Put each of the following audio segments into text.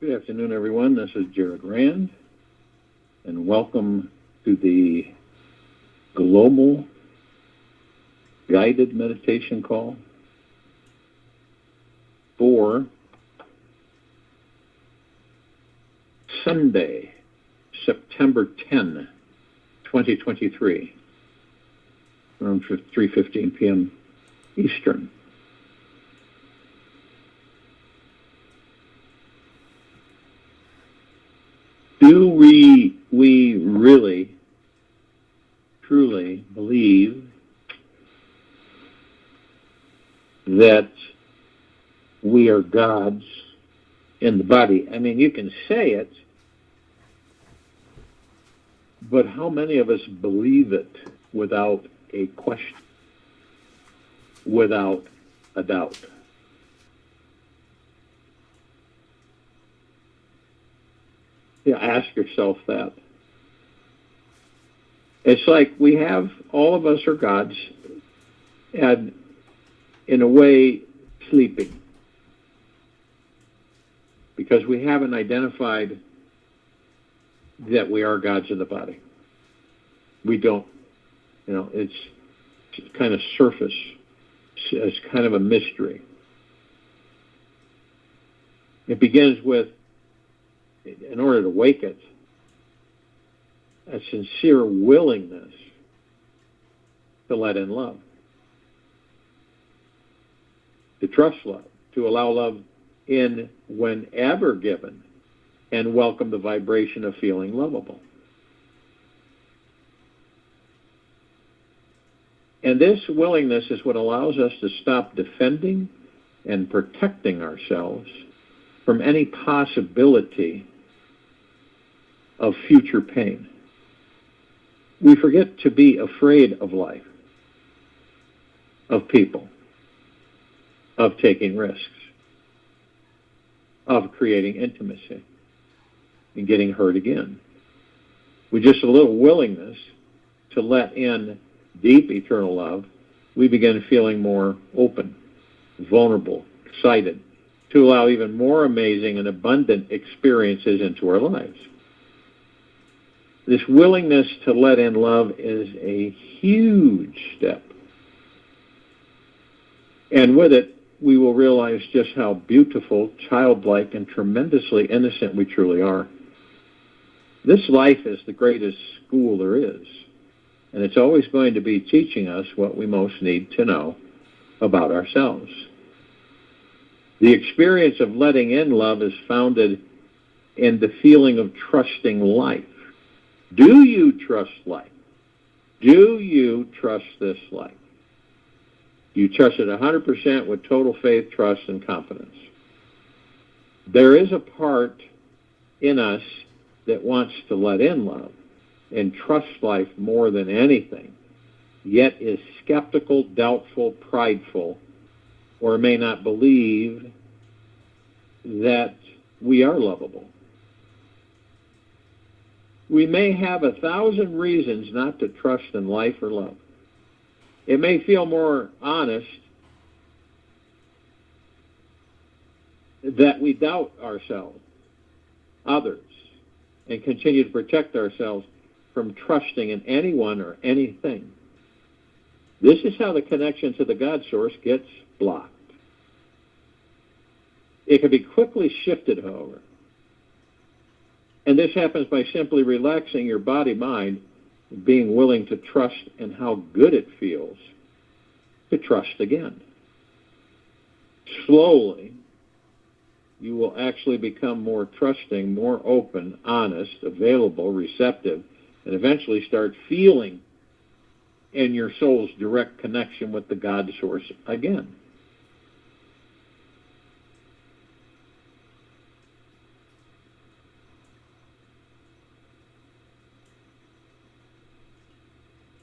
Good afternoon, everyone. This is Jared Rand, and welcome to the Global Guided Meditation Call for Sunday, September 10, 2023, around 3:15 p.m. Eastern. Do we really, truly believe that we are gods in the body? I mean, you can say it, but how many of us believe it without a question, without a doubt? Yeah, ask yourself that. It's like all of us are gods, and in a way, sleeping. Because we haven't identified that we are gods of the body. We don't, it's kind of surface. It's kind of a mystery. It begins with, in order to wake it, a sincere willingness to let in love, to trust love, to allow love in whenever given, and welcome the vibration of feeling lovable. And this willingness is what allows us to stop defending and protecting ourselves from any possibility of future pain. We forget to be afraid of life, of people, of taking risks, of creating intimacy, and getting hurt again. With just a little willingness to let in deep eternal love, we begin feeling more open, vulnerable, excited, to allow even more amazing and abundant experiences into our lives. This willingness to let in love is a huge step. And with it, we will realize just how beautiful, childlike, and tremendously innocent we truly are. This life is the greatest school there is, and it's always going to be teaching us what we most need to know about ourselves. The experience of letting in love is founded in the feeling of trusting life. Do you trust life? Do you trust this life? You trust it 100% with total faith, trust, and confidence. There is a part in us that wants to let in love and trust life more than anything, yet is skeptical, doubtful, prideful, or may not believe that we are lovable. We may have 1,000 reasons not to trust in life or love. It may feel more honest that we doubt ourselves, others, and continue to protect ourselves from trusting in anyone or anything. This is how the connection to the God source gets blocked. It can be quickly shifted, however. And this happens by simply relaxing your body-mind, being willing to trust in how good it feels to trust again. Slowly, you will actually become more trusting, more open, honest, available, receptive, and eventually start feeling in your soul's direct connection with the God source again.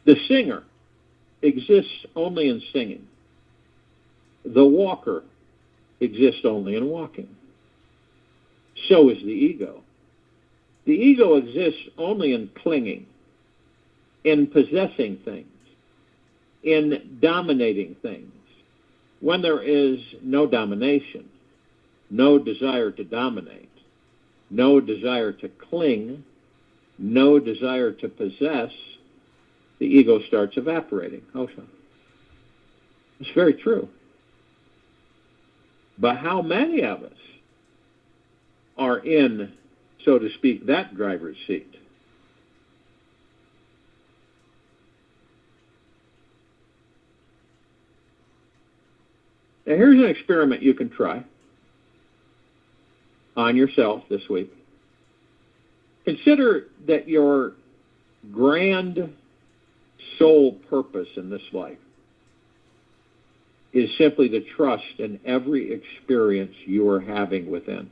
The singer exists only in singing. The walker exists only in walking. So is the ego. The ego exists only in clinging, in possessing things, in dominating things. When there is no domination, no desire to dominate, no desire to cling, no desire to possess, the ego starts evaporating. Osha. It's very true. But how many of us are in, so to speak, that driver's seat? Now here's an experiment you can try on yourself this week. Consider that your grand soul purpose in this life is simply to trust in every experience you are having within.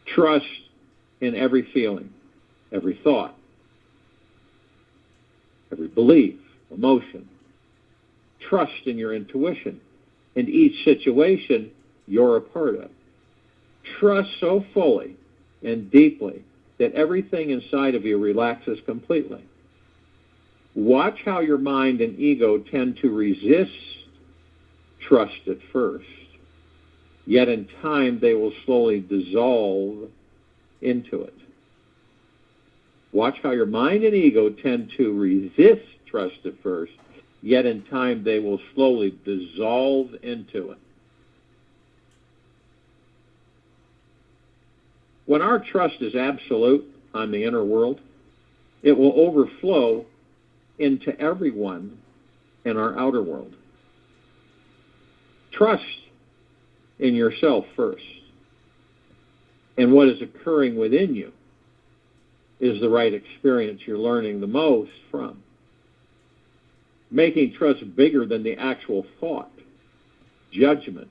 Trust in every feeling, every thought, every belief, emotion. Trust in your intuition in each situation you're a part of. Trust so fully and deeply that everything inside of you relaxes completely. Watch how your mind and ego tend to resist trust at first, yet in time they will slowly dissolve into it. Watch how your mind and ego tend to resist trust at first, yet in time they will slowly dissolve into it. When our trust is absolute on the inner world, it will overflow into everyone in our outer world. Trust in yourself first. And what is occurring within you is the right experience you're learning the most from. Making trust bigger than the actual thought, judgment,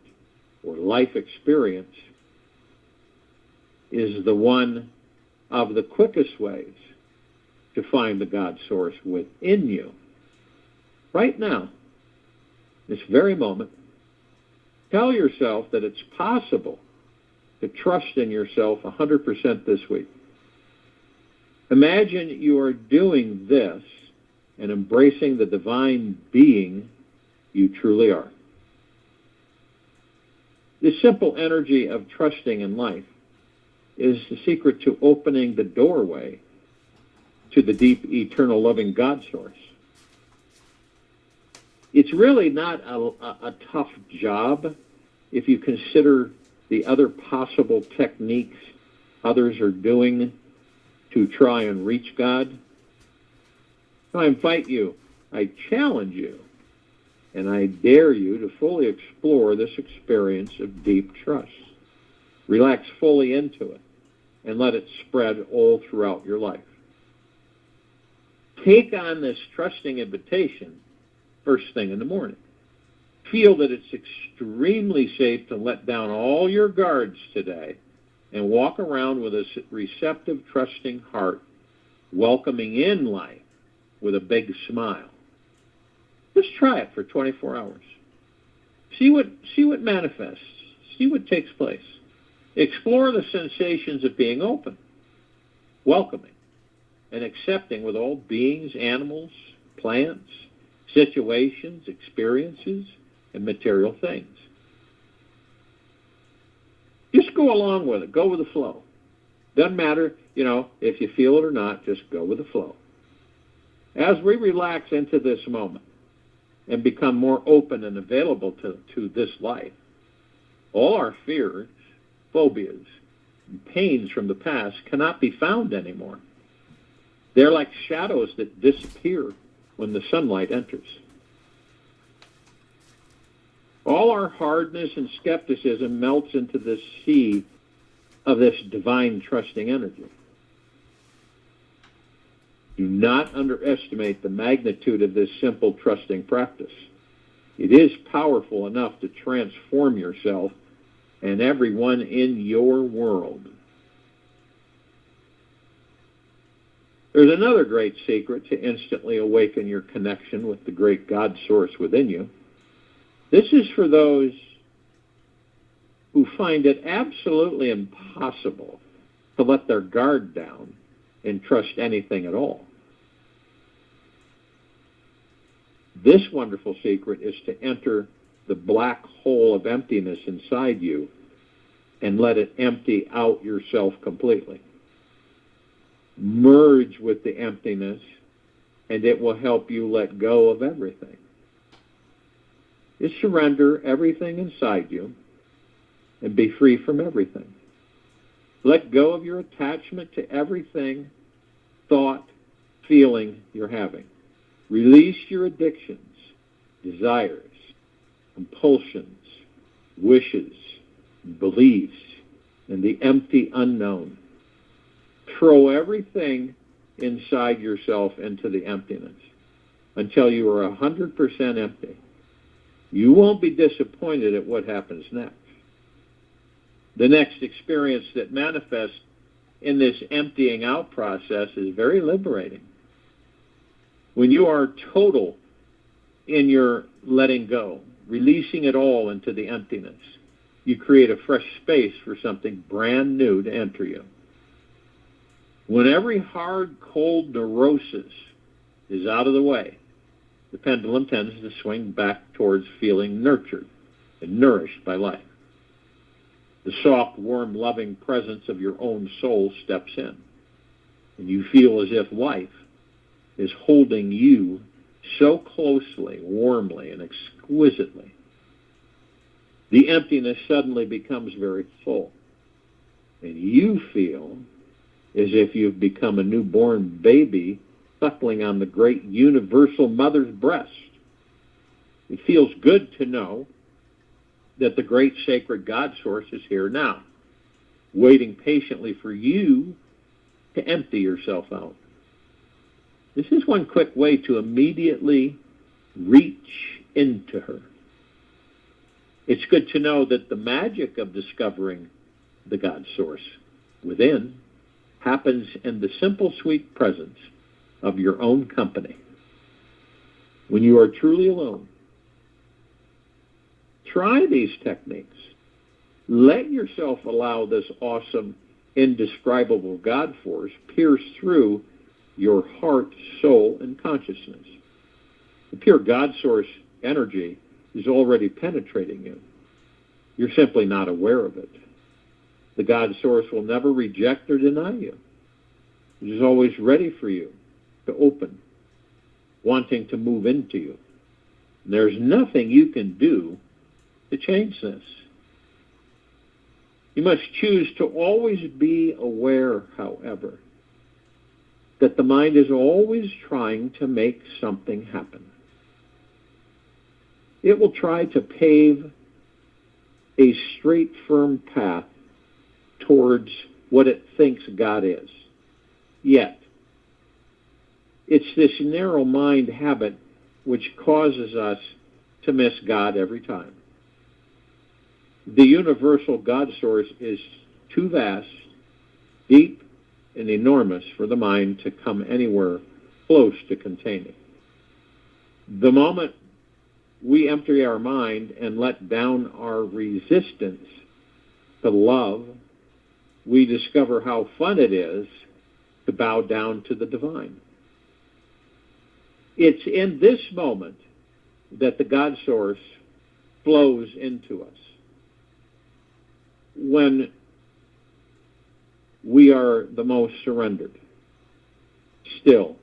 or life experience is the one of the quickest ways to find the God source within you. Right now, this very moment, tell yourself that it's possible to trust in yourself 100% this week. Imagine you are doing this and embracing the divine being you truly are. The simple energy of trusting in life is the secret to opening the doorway to the deep, eternal, loving God source. It's really not a tough job if you consider the other possible techniques others are doing to try and reach God. I invite you, I challenge you, and I dare you to fully explore this experience of deep trust. Relax fully into it and let it spread all throughout your life. Take on this trusting invitation first thing in the morning. Feel that it's extremely safe to let down all your guards today and walk around with a receptive, trusting heart, welcoming in life with a big smile. Just try it for 24 hours. See what manifests. See what takes place. Explore the sensations of being open, welcoming, and accepting with all beings, animals, plants, situations, experiences, and material things. Just go along with it. Go with the flow. Doesn't matter, if you feel it or not, just go with the flow. As we relax into this moment and become more open and available to this life, all our fears, phobias, and pains from the past cannot be found anymore. They're like shadows that disappear when the sunlight enters. All our hardness and skepticism melts into the sea of this divine trusting energy. Do not underestimate the magnitude of this simple trusting practice. It is powerful enough to transform yourself and everyone in your world. There's another great secret to instantly awaken your connection with the great God source within you. This is for those who find it absolutely impossible to let their guard down and trust anything at all. This wonderful secret is to enter the black hole of emptiness inside you and let it empty out yourself completely. Merge with the emptiness, and it will help you let go of everything. Just surrender everything inside you and be free from everything. Let go of your attachment to everything, thought, feeling you're having. Release your addictions, desires, compulsions, wishes, beliefs, and the empty unknown. Throw everything inside yourself into the emptiness until you are 100% empty. You won't be disappointed at what happens next. The next experience that manifests in this emptying out process is very liberating. When you are total in your letting go, releasing it all into the emptiness, you create a fresh space for something brand new to enter you. When every hard, cold neurosis is out of the way, the pendulum tends to swing back towards feeling nurtured and nourished by life. The soft, warm, loving presence of your own soul steps in, and you feel as if life is holding you so closely, warmly, and exquisitely. The emptiness suddenly becomes very full, and you feel as if you've become a newborn baby suckling on the great universal mother's breast. It feels good to know that the great sacred God source is here now, waiting patiently for you to empty yourself out. This is one quick way to immediately reach into her. It's good to know that the magic of discovering the God source within happens in the simple, sweet presence of your own company. When you are truly alone, try these techniques. Let yourself allow this awesome, indescribable God force pierce through your heart, soul, and consciousness. The pure God source energy is already penetrating you. You're simply not aware of it. The God source will never reject or deny you. It is always ready for you to open, wanting to move into you. There's nothing you can do to change this. You must choose to always be aware, however, that the mind is always trying to make something happen. It will try to pave a straight, firm path towards what it thinks God is. Yet, it's this narrow mind habit which causes us to miss God every time. The universal God source is too vast, deep, and enormous for the mind to come anywhere close to containing. The moment we empty our mind and let down our resistance to love, we discover how fun it is to bow down to the divine. It's in this moment that the God source flows into us. When we are the most surrendered, still,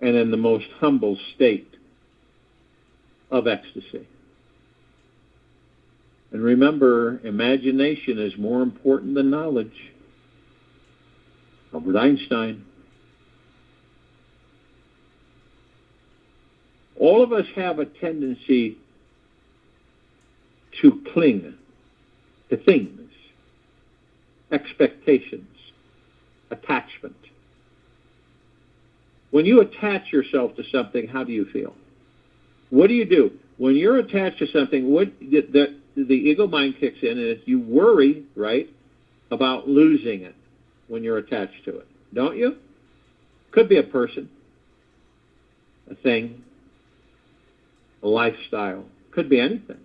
and in the most humble state of ecstasy. And remember, imagination is more important than knowledge. Albert Einstein. All of us have a tendency to cling to things, expectations, attachment. When you attach yourself to something, how do you feel? What do you do? When you're attached to something, the ego mind kicks in, and you worry, right, about losing it when you're attached to it. Don't you? Could be a person, a thing, a lifestyle. Could be anything.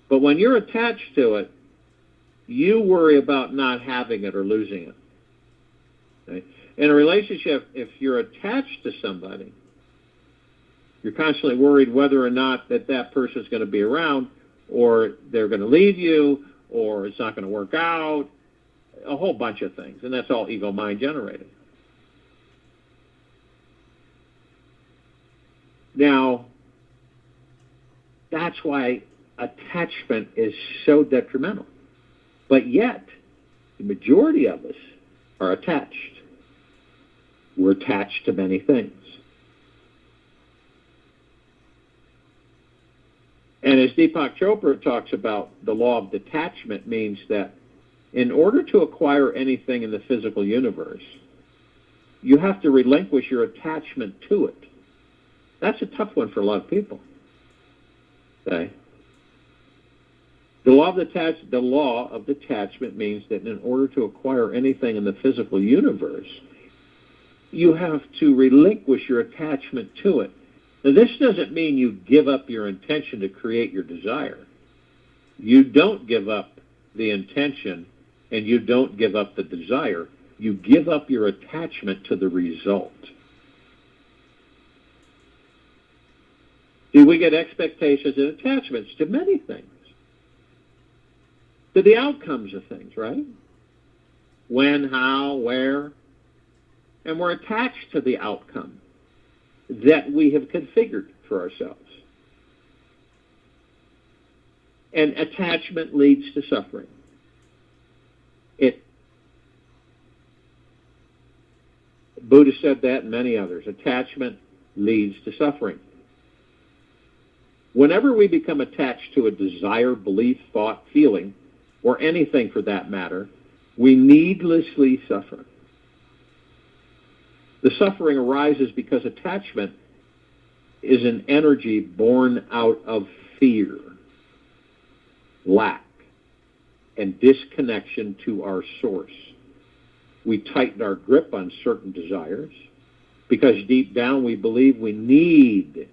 But when you're attached to it, you worry about not having it or losing it. Okay? In a relationship, if you're attached to somebody, you're constantly worried whether or not that person is going to be around, or they're going to leave you, or it's not going to work out, a whole bunch of things. And that's all ego mind generated. Now, that's why attachment is so detrimental. But yet, the majority of us are attached. We're attached to many things. And as Deepak Chopra talks about, the law of detachment means that in order to acquire anything in the physical universe, you have to relinquish your attachment to it. That's a tough one for a lot of people. Okay? The law of detachment means that in order to acquire anything in the physical universe, you have to relinquish your attachment to it. Now, this doesn't mean you give up your intention to create your desire. You don't give up the intention, and you don't give up the desire. You give up your attachment to the result. See, we get expectations and attachments to many things. To the outcomes of things, right? When, how, where. And we're attached to the outcome that we have configured for ourselves. And attachment leads to suffering. Buddha said that and many others. Attachment leads to suffering. Whenever we become attached to a desire, belief, thought, feeling, or anything for that matter, we needlessly suffer. The suffering arises because attachment is an energy born out of fear, lack, and disconnection to our source. We tighten our grip on certain desires because deep down we believe we need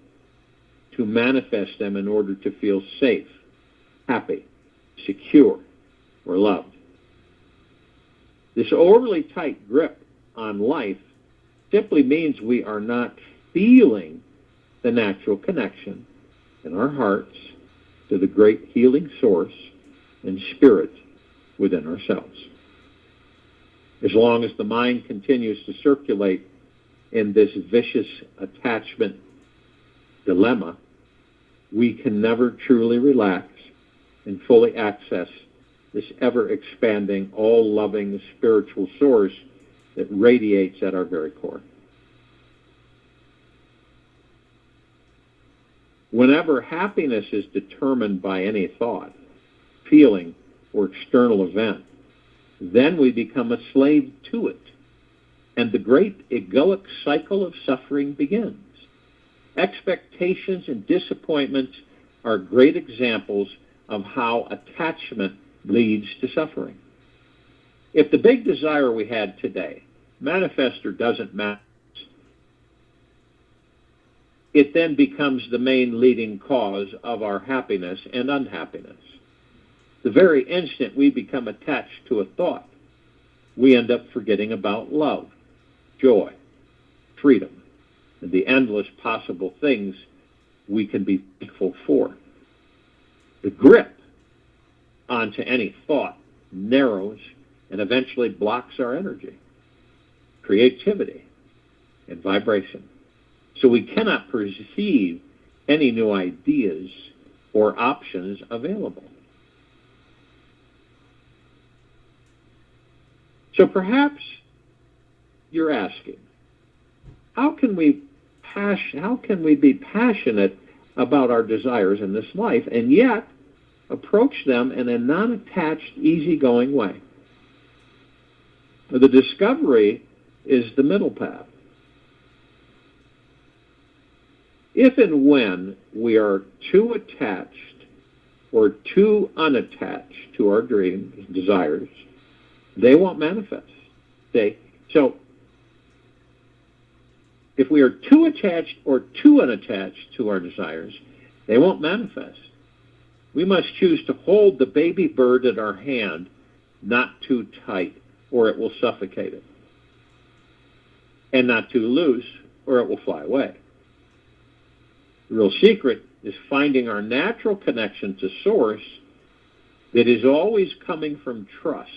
to manifest them in order to feel safe, happy, secure, or loved. This overly tight grip on life simply means we are not feeling the natural connection in our hearts to the great healing source and spirit within ourselves. As long as the mind continues to circulate in this vicious attachment dilemma, we can never truly relax and fully access this ever-expanding, all-loving spiritual source that radiates at our very core. Whenever happiness is determined by any thought, feeling, or external event, then we become a slave to it, and the great egoic cycle of suffering begins. Expectations and disappointments are great examples of how attachment leads to suffering. If the big desire we had today manifests or doesn't manifest, it then becomes the main leading cause of our happiness and unhappiness. The very instant we become attached to a thought, we end up forgetting about love, joy, freedom, and the endless possible things we can be thankful for. The grip onto any thought narrows and eventually blocks our energy, creativity, and vibration. So we cannot perceive any new ideas or options available. So perhaps you're asking, how can we be passionate about our desires in this life and yet approach them in a non-attached, easygoing way? The discovery is the middle path. If and when we are too attached or too unattached to our dreams, desires, they won't manifest. So if we are too attached or too unattached to our desires, they won't manifest. We must choose to hold the baby bird at our hand, not too tight, or it will suffocate it, and not too loose, or it will fly away. The real secret is finding our natural connection to Source that is always coming from trust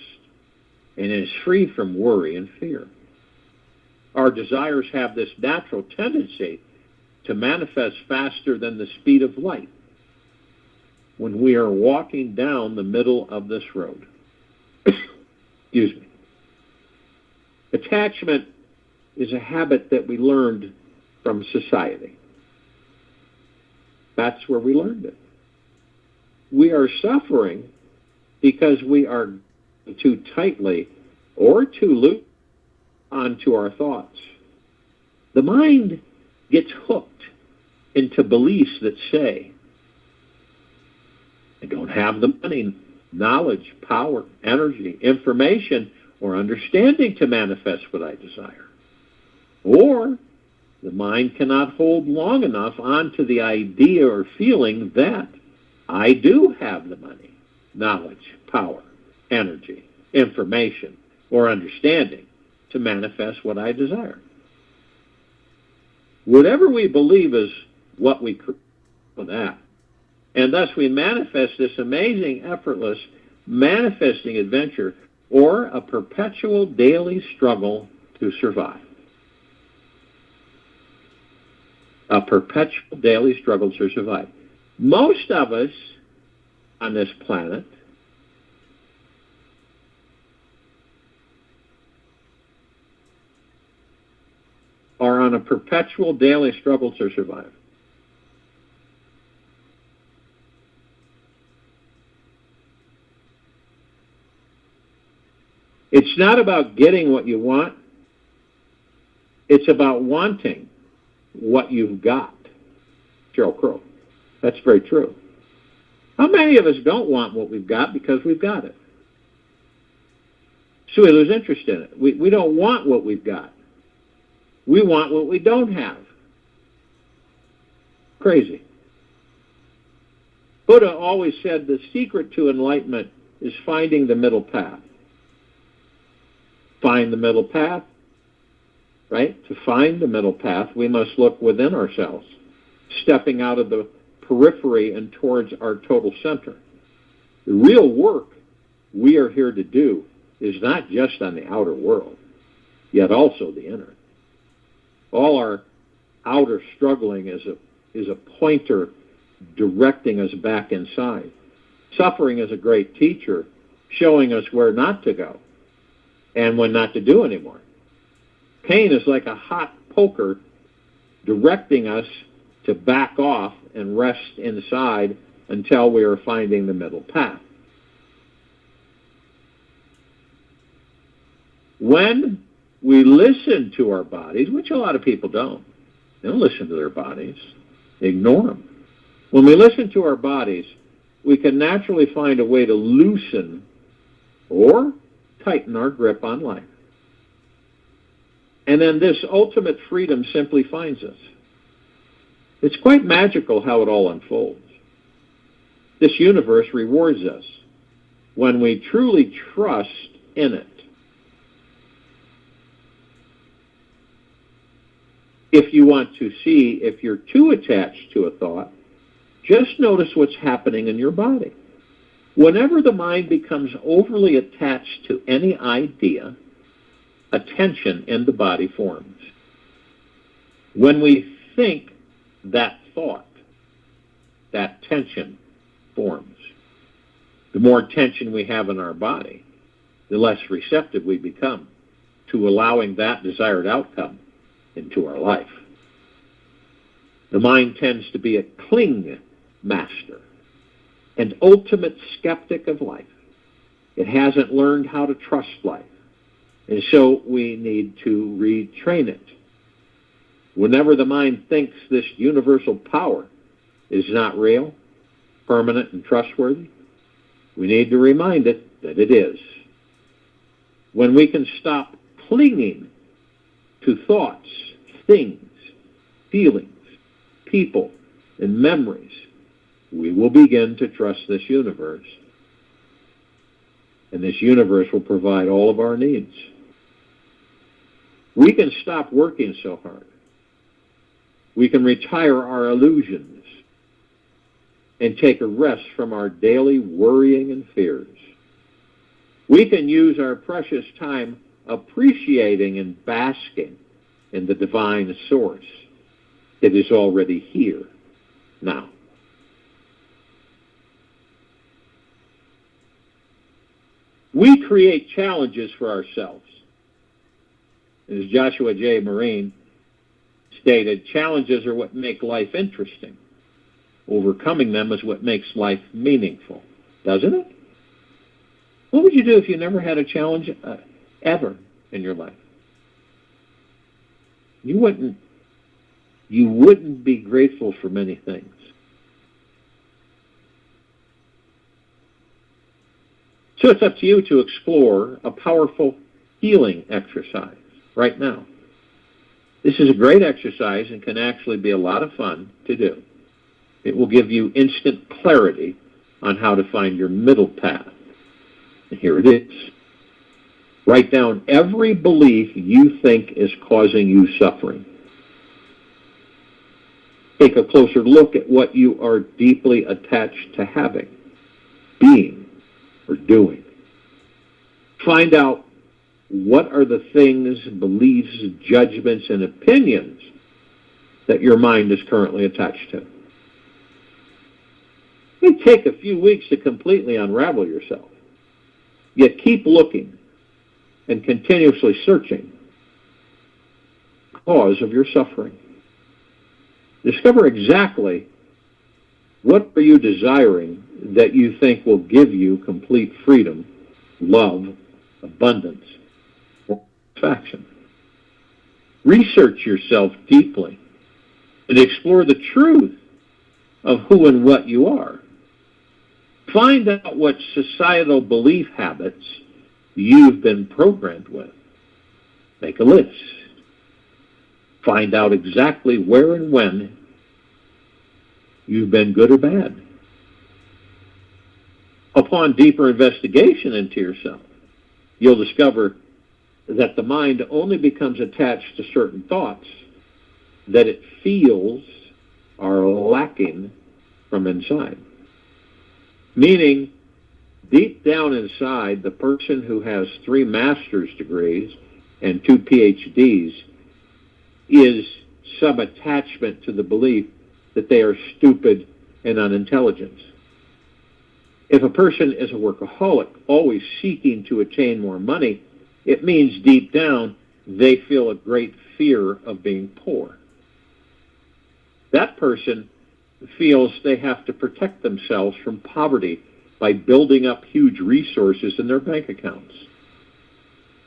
and is free from worry and fear. Our desires have this natural tendency to manifest faster than the speed of light when we are walking down the middle of this road. Excuse me. Attachment is a habit that we learned from society. That's where we learned it. We are suffering because we are too tightly or too loose onto our thoughts. The mind gets hooked into beliefs that say, I don't have the money, knowledge, power, energy, information, or understanding to manifest what I desire. Or the mind cannot hold long enough onto the idea or feeling that I do have the money, knowledge, power, energy, information, or understanding to manifest what I desire. Whatever we believe is what we create with that. And thus we manifest this amazing, effortless, manifesting adventure or a perpetual daily struggle to survive. A perpetual daily struggle to survive. Most of us on this planet are on a perpetual daily struggle to survive. It's not about getting what you want. It's about wanting what you've got. Sheryl Crow. That's very true. How many of us don't want what we've got because we've got it? So we lose interest in it. We don't want what we've got. We want what we don't have. Crazy. Buddha always said the secret to enlightenment is finding the middle path. Find the middle path, right? To find the middle path, we must look within ourselves, stepping out of the periphery and towards our total center. The real work we are here to do is not just on the outer world, yet also the inner. All our outer struggling is a pointer directing us back inside. Suffering is a great teacher, showing us where not to go and when not to do anymore. Pain is like a hot poker directing us to back off and rest inside until we are finding the middle path. When we listen to our bodies, which a lot of people don't. They don't listen to their bodies. They ignore them. When we listen to our bodies, we can naturally find a way to loosen or tighten our grip on life. And then this ultimate freedom simply finds us. It's quite magical how it all unfolds. This universe rewards us when we truly trust in it. If you want to see if you're too attached to a thought, just notice what's happening in your body. Whenever the mind becomes overly attached to any idea, a tension in the body forms. When we think that thought, that tension forms. The more tension we have in our body, the less receptive we become to allowing that desired outcome into our life. The mind tends to be a cling master, an ultimate skeptic of life. It hasn't learned how to trust life, and so we need to retrain it. Whenever the mind thinks this universal power is not real, permanent, and trustworthy, we need to remind it that it is. When we can stop clinging to thoughts, things, feelings, people, and memories, we will begin to trust this universe. And this universe will provide all of our needs. We can stop working so hard. We can retire our illusions. and take a rest from our daily worrying and fears. We can use our precious time appreciating and basking in the divine source that is already here now. We create challenges for ourselves. As Joshua J. Marine stated, challenges are what make life interesting. Overcoming them is what makes life meaningful, doesn't it? What would you do if you never had a challenge ever in your life? You wouldn't be grateful for many things. So it's up to you to explore a powerful healing exercise right now. This is a great exercise and can actually be a lot of fun to do. It will give you instant clarity on how to find your middle path. And here it is. Write down every belief you think is causing you suffering. Take a closer look at what you are deeply attached to having, being, or doing. Find out what are the things, beliefs, judgments, and opinions that your mind is currently attached to. It may take a few weeks to completely unravel yourself, yet keep looking and continuously searching the cause of your suffering. Discover exactly what are you desiring that you think will give you complete freedom, love, abundance, or satisfaction. Research yourself deeply and explore the truth of who and what you are. Find out what societal belief habits you've been programmed with. Make a list. Find out exactly where and when you've been good or bad. Upon deeper investigation into yourself, you'll discover that the mind only becomes attached to certain thoughts that it feels are lacking from inside. Meaning, deep down inside, the person who has 3 master's degrees and 2 PhDs is some attachment to the belief that they are stupid and unintelligent. If a person is a workaholic, always seeking to attain more money, it means deep down they feel a great fear of being poor. That person feels they have to protect themselves from poverty by building up huge resources in their bank accounts.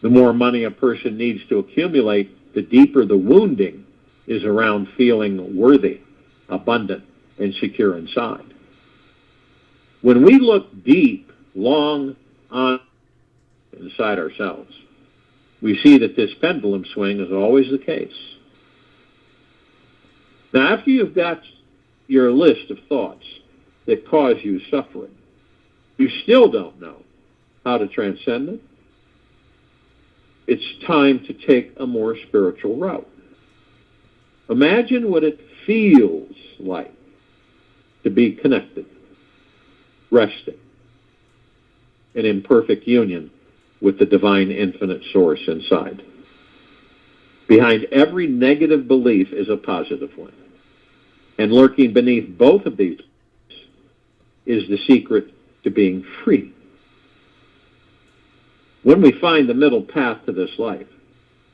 The more money a person needs to accumulate, the deeper the wounding is around feeling worthy, abundant, and secure inside. When we look deep, long on inside ourselves, we see that this pendulum swing is always the case. Now, after you've got your list of thoughts that cause you suffering, you still don't know how to transcend it, it's time to take a more spiritual route. Imagine what it feels like to be connected, resting, and in perfect union with the divine infinite source inside. Behind every negative belief is a positive one. And lurking beneath both of these is the secret to being free. When we find the middle path to this life,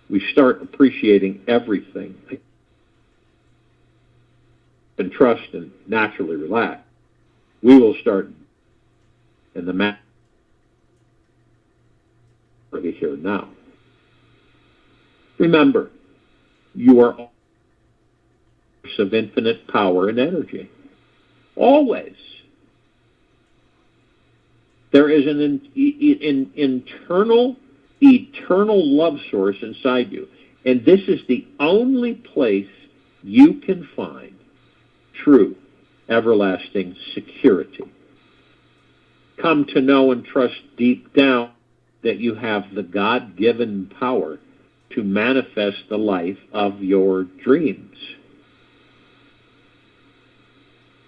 we start appreciating everything and trust and naturally relax. We will start in the map here now. Remember, you are a source of infinite power and energy. Always. There is an internal, eternal love source inside you. And this is the only place you can find true, everlasting security. Come to know and trust deep down that you have the God-given power to manifest the life of your dreams.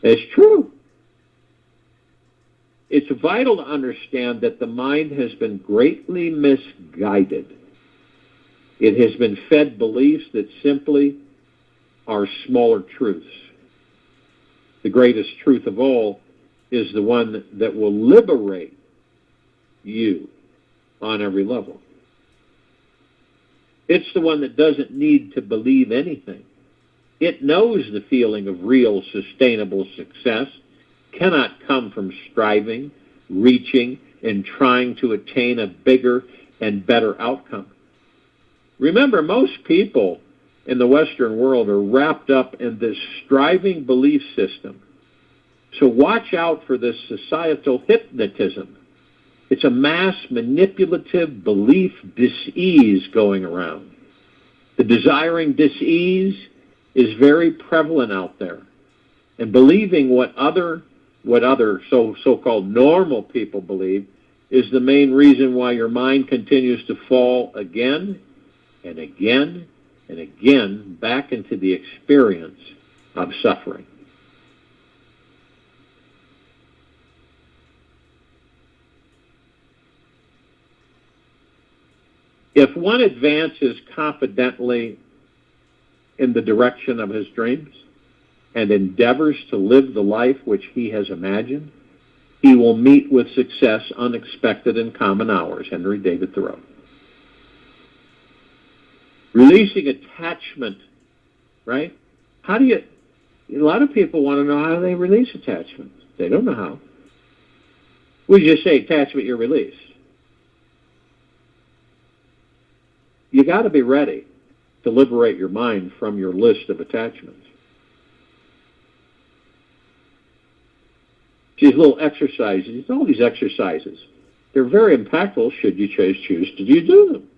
It's true. It's vital to understand that the mind has been greatly misguided. It has been fed beliefs that simply are smaller truths. The greatest truth of all is the one that will liberate you on every level. It's the one that doesn't need to believe anything. It knows the feeling of real, sustainable success cannot come from striving, reaching, and trying to attain a bigger and better outcome. Remember, most people in the Western world are wrapped up in this striving belief system. So watch out for this societal hypnotism. It's a mass manipulative belief dis-ease going around. The desiring dis-ease is very prevalent out there. And believing what other so-called normal people believe is the main reason why your mind continues to fall again and again and again back into the experience of suffering. If one advances confidently in the direction of his dreams and endeavors to live the life which he has imagined, he will meet with success unexpected in common hours. Henry David Thoreau. Releasing attachment, right? A lot of people want to know how they release attachment. They don't know how. We just say attachment, you release. You got to be ready to liberate your mind from your list of attachments. These little exercises, all these exercises, they're very impactful should you choose to do them.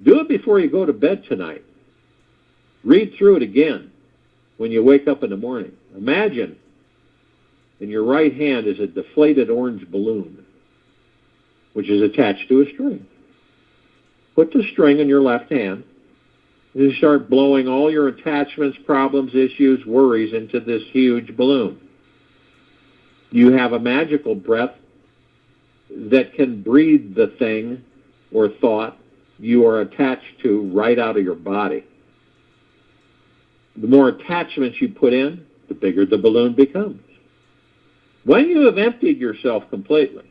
Do it before you go to bed tonight. Read through it again when you wake up in the morning. Imagine in your right hand is a deflated orange balloon, which is attached to a string. Put the string in your left hand and you start blowing all your attachments, problems, issues, worries into this huge balloon. You have a magical breath that can breathe the thing or thought you are attached to right out of your body. The more attachments you put in, the bigger the balloon becomes. When you have emptied yourself completely,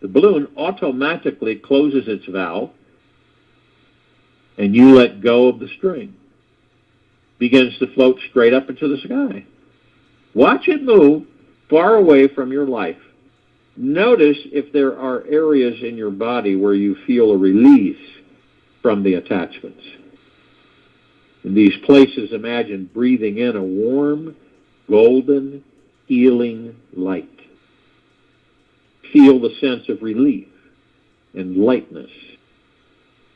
the balloon automatically closes its valve and you let go of the string. Begins to float straight up into the sky. Watch it move far away from your life. Notice if there are areas in your body where you feel a release from the attachments. In these places, imagine breathing in a warm, golden, healing light. Feel the sense of relief and lightness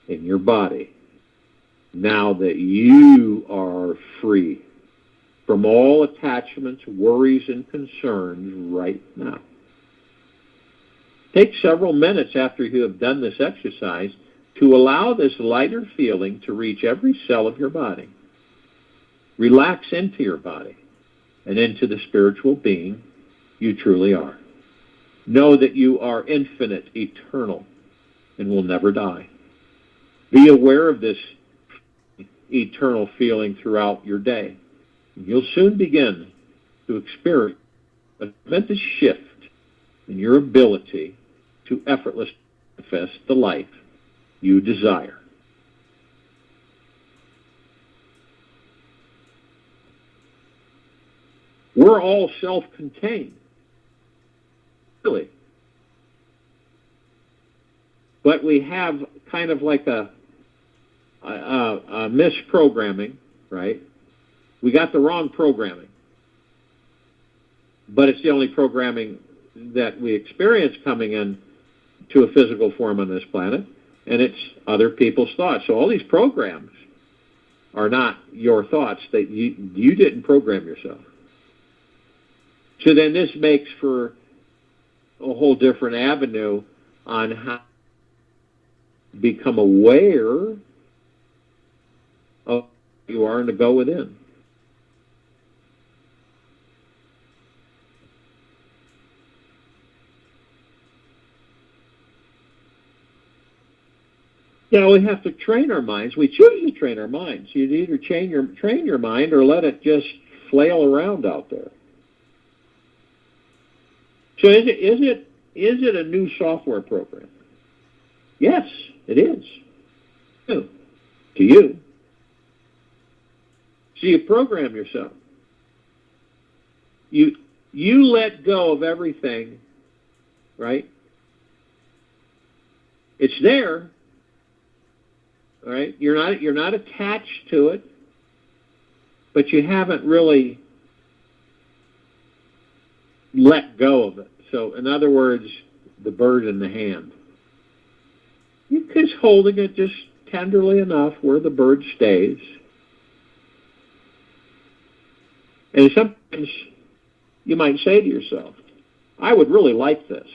in your body now that you are free from all attachments, worries, and concerns right now. Take several minutes after you have done this exercise to allow this lighter feeling to reach every cell of your body. Relax into your body and into the spiritual being you truly are. Know that you are infinite, eternal, and will never die. Be aware of this eternal feeling throughout your day. You'll soon begin to experience a tremendous shift in your ability to effortlessly manifest the life you desire. We're all self-contained, really. But we have kind of like a misprogramming, right? We got the wrong programming. But it's the only programming that we experience coming in to a physical form on this planet, and it's other people's thoughts. So all these programs are not your thoughts. That you didn't program yourself. So then this makes for a whole different avenue on how to become aware of who you are and to go within. You know, we have to train our minds. We choose to train our minds. You either train your mind or let it just flail around out there. So is it a new software program? Yes, it is. To you. So you program yourself. You let go of everything, right? It's there, right? You're not attached to it, but you haven't really let go of it. So, in other words, the bird in the hand. You're just holding it just tenderly enough where the bird stays. And sometimes you might say to yourself, I would really like this,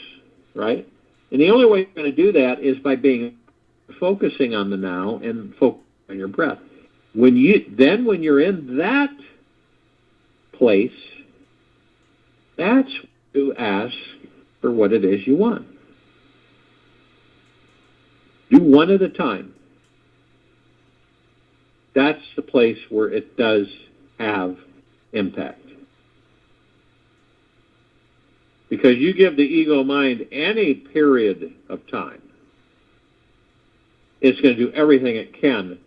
right? And the only way you're going to do that is by focusing on the now and focusing on your breath. When you're in that place, that's when you ask for what it is you want. Do one at a time. That's the place where it does have impact. Because you give the ego mind any period of time, it's going to do everything it can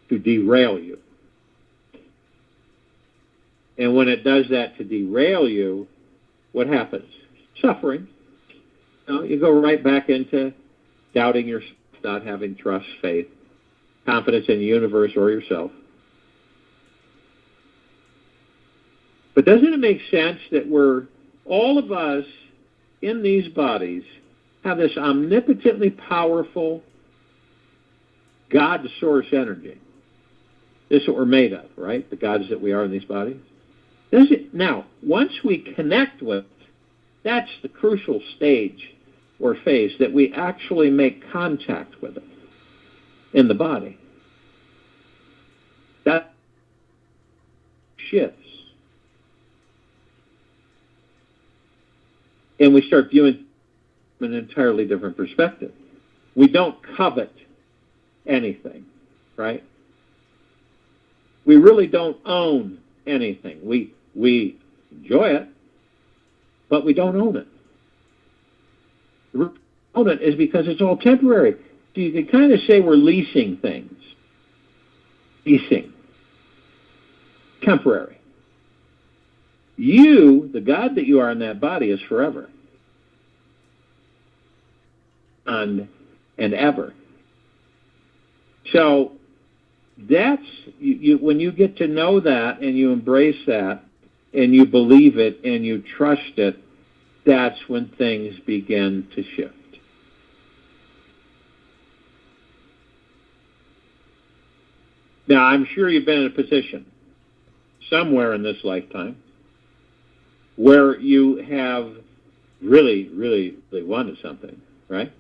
to derail you. And when it does that to derail you, what happens? Suffering. You go right back into doubting yourself, not having trust, faith, confidence in the universe or yourself. But doesn't it make sense that all of us in these bodies have this omnipotently powerful God source energy? This is what we're made of, right? The gods that we are in these bodies. Now, once we connect with it, that's the crucial stage or phase that we actually make contact with it in the body. That shifts. And we start viewing from an entirely different perspective. We don't covet anything, right? We really don't own anything. We enjoy it, but we don't own it. The reason we own it is because it's all temporary. So you can kind of say we're leasing things. Leasing. Temporary. You, the God that you are in that body, is forever. And ever. So that's when you get to know that and you embrace that and you believe it and you trust it, that's when things begin to shift. Now, I'm sure you've been in a position somewhere in this lifetime where you have really, really, really wanted something, right?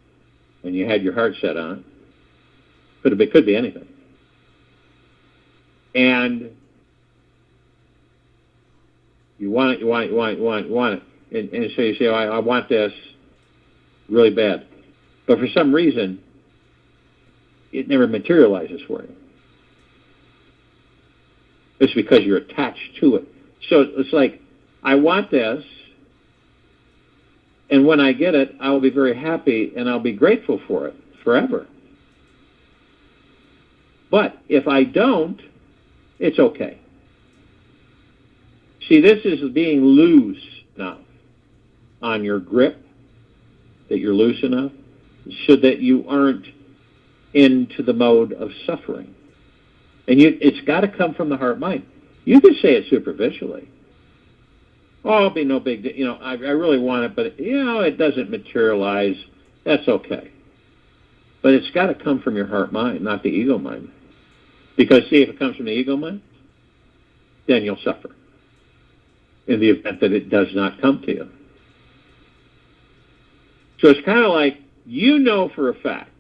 And you had your heart set on it. Could be anything. And you want it. And so you say, I want this really bad. But for some reason, it never materializes for you. It's because you're attached to it. So it's like, I want this, and when I get it, I will be very happy and I'll be grateful for it forever. But if I don't, it's okay. See, this is being loose enough on your grip, that you're loose enough, so that you aren't into the mode of suffering. And it's got to come from the heart-mind. You can say it superficially. Oh, it'll be no big deal. I really want it, but, it doesn't materialize. That's okay. But it's got to come from your heart-mind, not the ego-mind. Because, see, if it comes from the ego-mind, then you'll suffer in the event that it does not come to you. So it's kind of like, for a fact,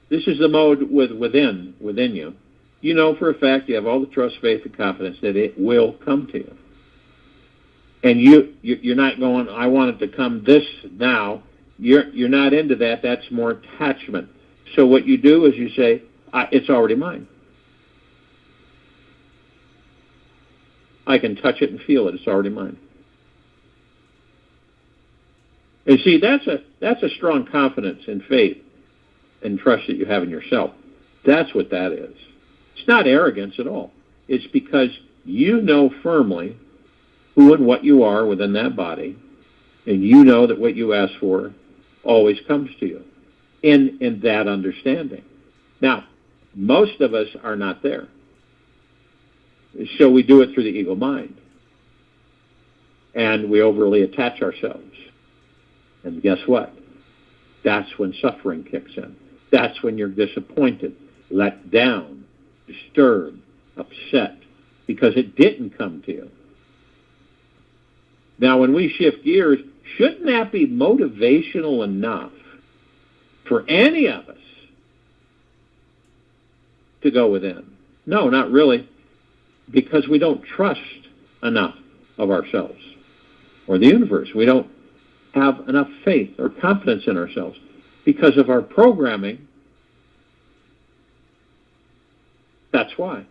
this is the mode within you. You know for a fact, you have all the trust, faith, and confidence that it will come to you. And you're not going, I want it to come this now, You're not into that. That's more attachment. So what you do is you say, it's already mine. I can touch it and feel it. It's already mine. And see, that's a strong confidence and faith and trust that you have in yourself. That's what that is. It's not arrogance at all. It's because you know firmly who and what you are within that body, and you know that what you ask for always comes to you in that understanding. Now, most of us are not there. So we do it through the ego mind. And we overly attach ourselves. And guess what? That's when suffering kicks in. That's when you're disappointed, let down, disturbed, upset, because it didn't come to you. Now, when we shift gears, shouldn't that be motivational enough for any of us to go within? No, not really, because we don't trust enough of ourselves or the universe. We don't have enough faith or confidence in ourselves because of our programming. That's why.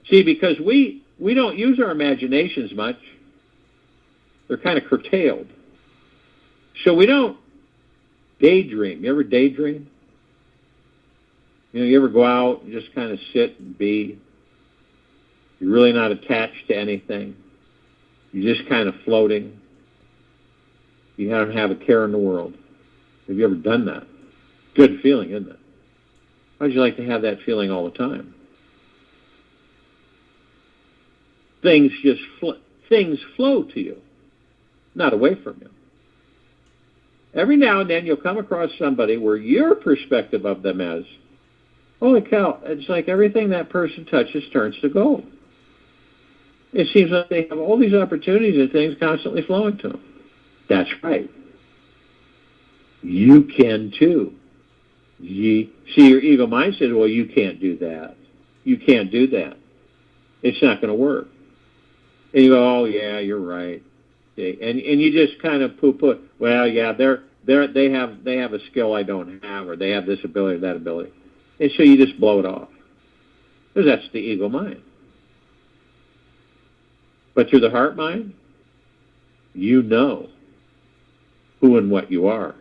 See, because we don't use our imaginations much. They're kind of curtailed. So we don't daydream. You ever daydream? You ever go out and just kind of sit and be? You're really not attached to anything. You're just kind of floating. You don't have a care in the world. Have you ever done that? Good feeling, isn't it? How'd you like to have that feeling all the time? Things just flow to you, not away from you. Every now and then you'll come across somebody where your perspective of them is, holy cow, it's like everything that person touches turns to gold. It seems like they have all these opportunities and things constantly flowing to them. That's right. You can too. See, your ego mind says, well, you can't do that. You can't do that. It's not going to work. And you go, oh, yeah, you're right. Okay. And you just kind of poo-poo, well, yeah, they have a skill I don't have, or they have this ability or that ability. And so you just blow it off. Because that's the ego mind. But through the heart mind, you know who and what you are.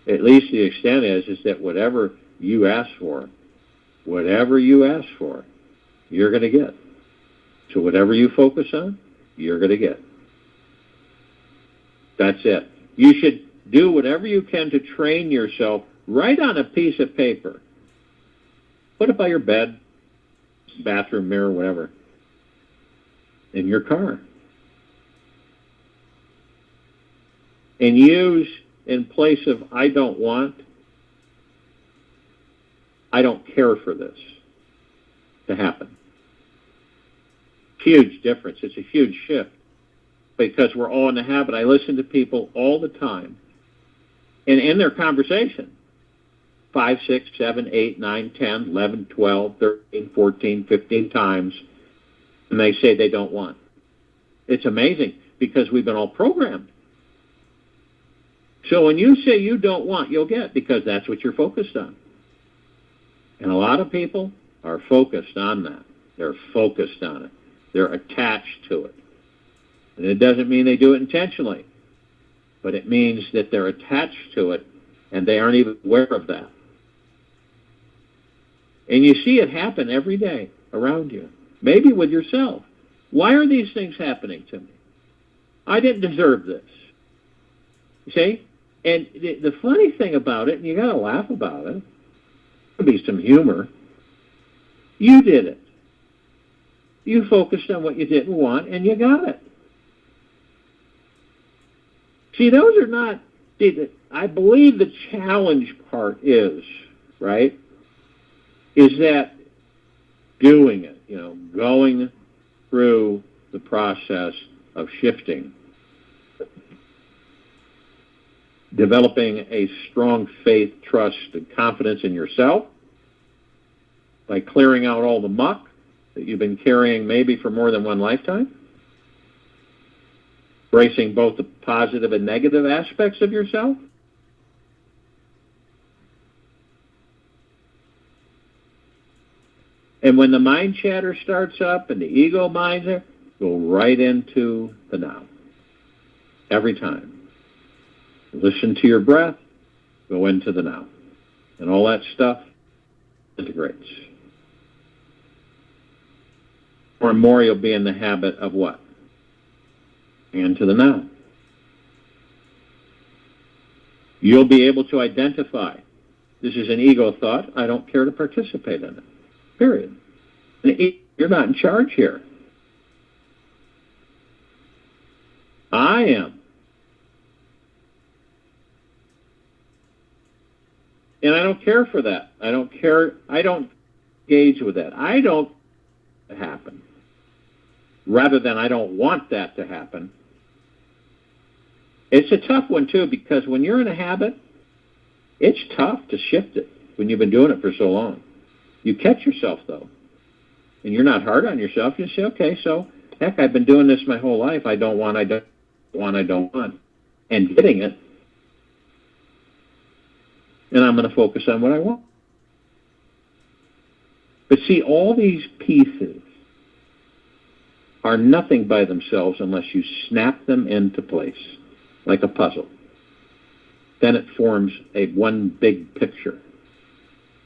At least the extent is that whatever you ask for, you're going to get. So whatever you focus on, you're going to get. That's it. You should do whatever you can to train yourself. Write on a piece of paper. Put it by your bed, bathroom mirror, whatever. In your car. And use, in place of I don't want, I don't care for this to happen. Huge difference. It's a huge shift because we're all in the habit. I listen to people all the time, and in their conversation, 5, 6, 7, 8, 9, 10, 11, 12, 13, 14, 15 times, and they say they don't want. It's amazing because we've been all programmed. So when you say you don't want, you'll get, because that's what you're focused on. And a lot of people are focused on that. They're focused on it. They're attached to it. And it doesn't mean they do it intentionally, but it means that they're attached to it and they aren't even aware of that. And you see it happen every day around you, maybe with yourself. Why are these things happening to me? I didn't deserve this. You see? And the funny thing about it, and you got to laugh about it, there'll be some humor, you did it. You focused on what you didn't want, and you got it. See, those are not... I believe the challenge part is, right, is that doing it, going through the process of shifting, developing a strong faith, trust, and confidence in yourself by clearing out all the muck that you've been carrying maybe for more than one lifetime. Embracing both the positive and negative aspects of yourself. And when the mind chatter starts up and the ego minds are, go right into the now. Every time. Listen to your breath, go into the now. And all that stuff integrates. More and more you'll be in the habit of what? Into the now. You'll be able to identify, this is an ego thought, I don't care to participate in it. Period. You're not in charge here. I am. And I don't care for that. I don't care. I don't engage with that. I don't happen. Rather than I don't want that to happen. It's a tough one, too, because when you're in a habit, it's tough to shift it when you've been doing it for so long. You catch yourself, though, and you're not hard on yourself. You say, okay, so, heck, I've been doing this my whole life. I don't want, and getting it, and I'm going to focus on what I want. But see, all these pieces are nothing by themselves unless you snap them into place, like a puzzle. Then it forms one big picture.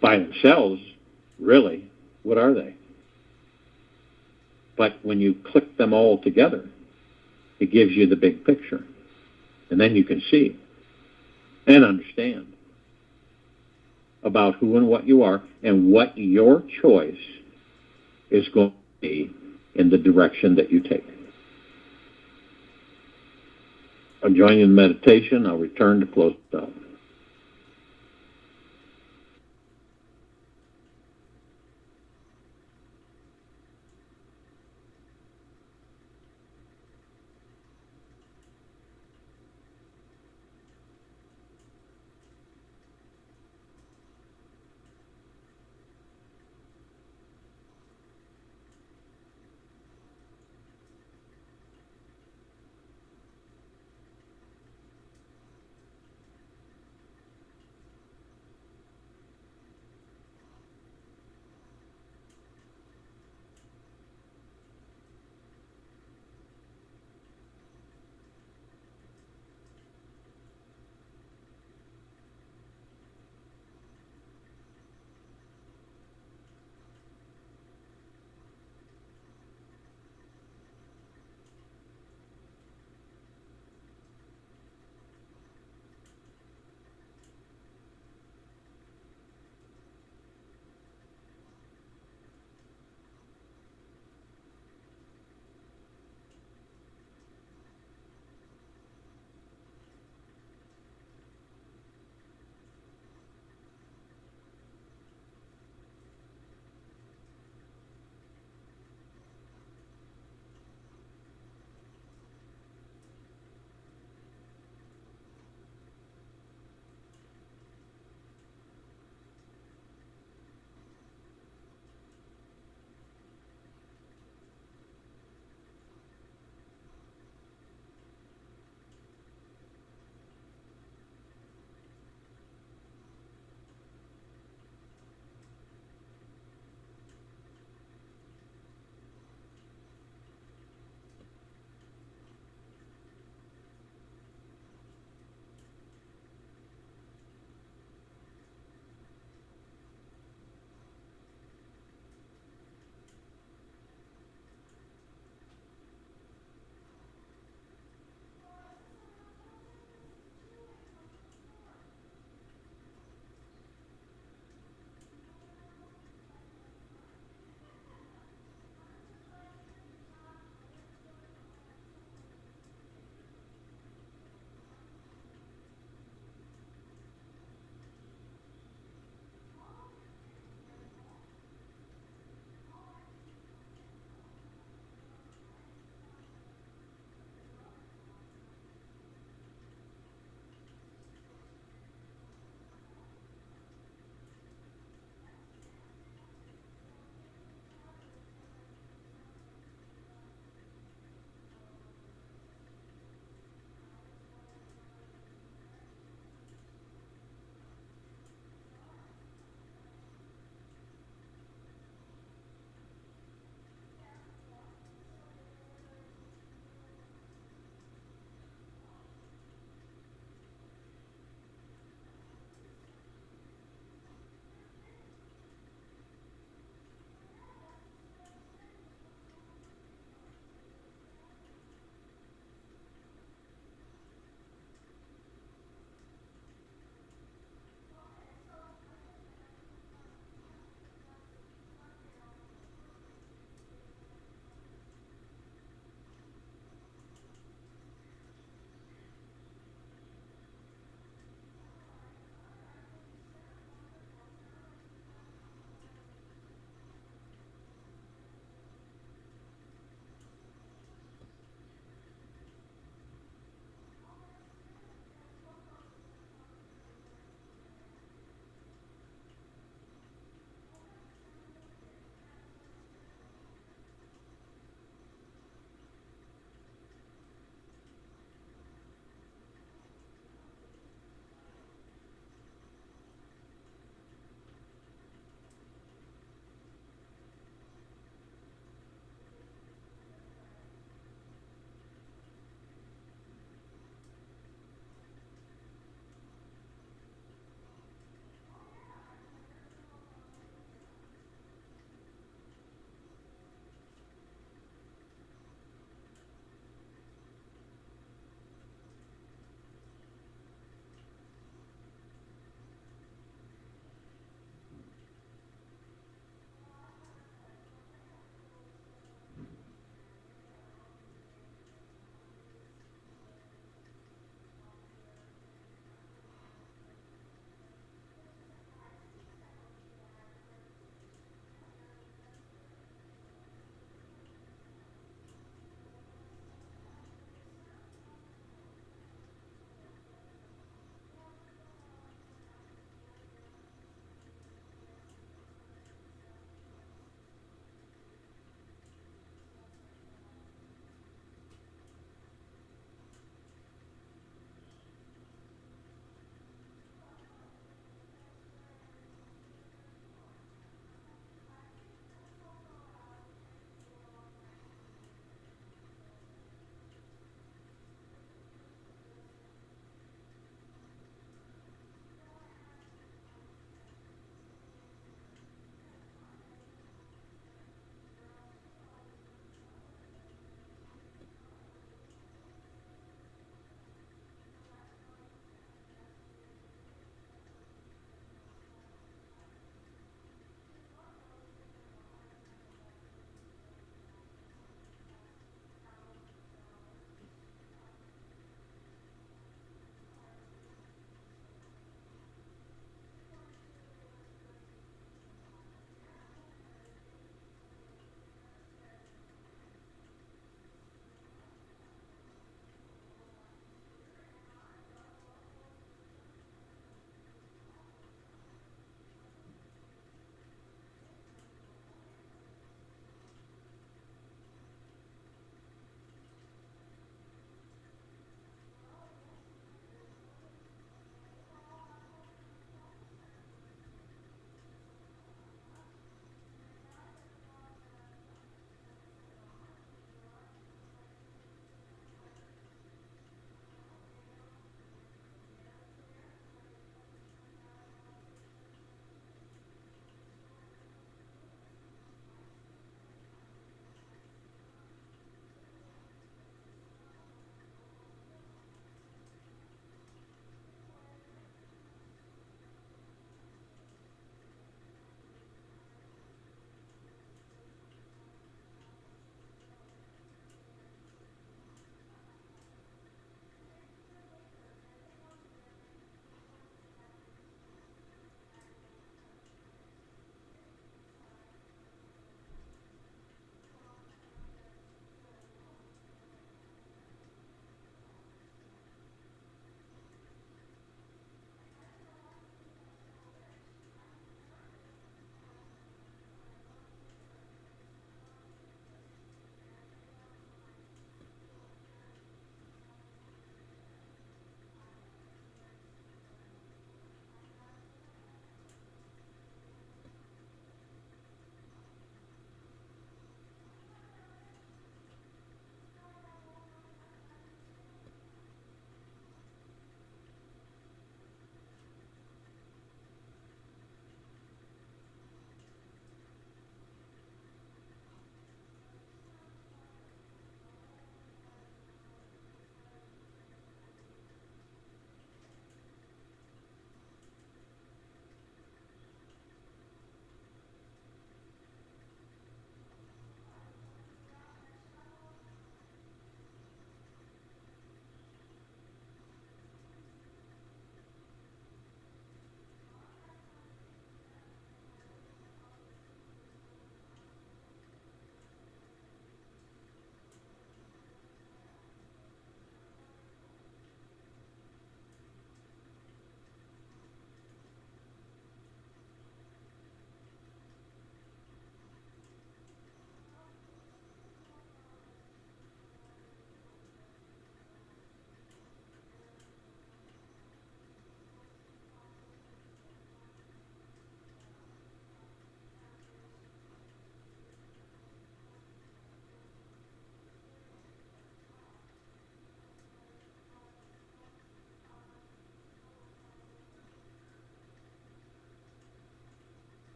By themselves, really, what are they? But when you click them all together, it gives you the big picture. And then you can see and understand about who and what you are and what your choice is going to be in the direction that you take. I'll join you in meditation. I'll return to close it up.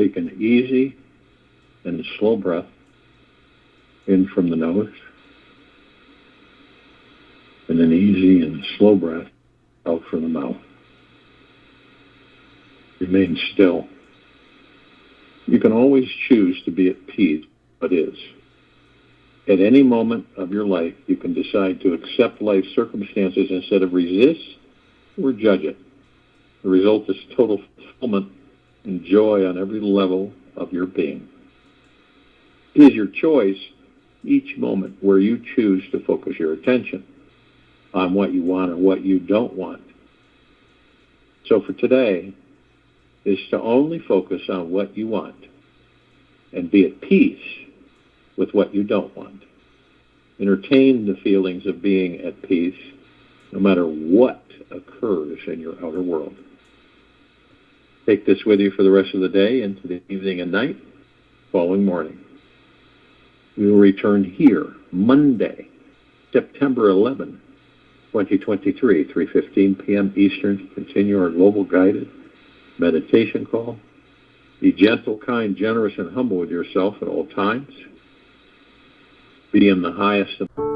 Take an easy and slow breath in from the nose, and an easy and slow breath out from the mouth. Remain still. You can always choose to be at peace, but is. At any moment of your life, you can decide to accept life's circumstances instead of resist or judge it. The result is total fulfillment and joy on every level of your being. It is your choice each moment where you choose to focus your attention on what you want or what you don't want. So for today is to only focus on what you want and be at peace with what you don't want. Entertain the feelings of being at peace no matter what occurs in your outer world. Take this with you for the rest of the day into the evening and night, following morning. We will return here Monday, September 11, 2023, 3:15 p.m. Eastern, to continue our global guided meditation call. Be gentle, kind, generous, and humble with yourself at all times. Be in the highest of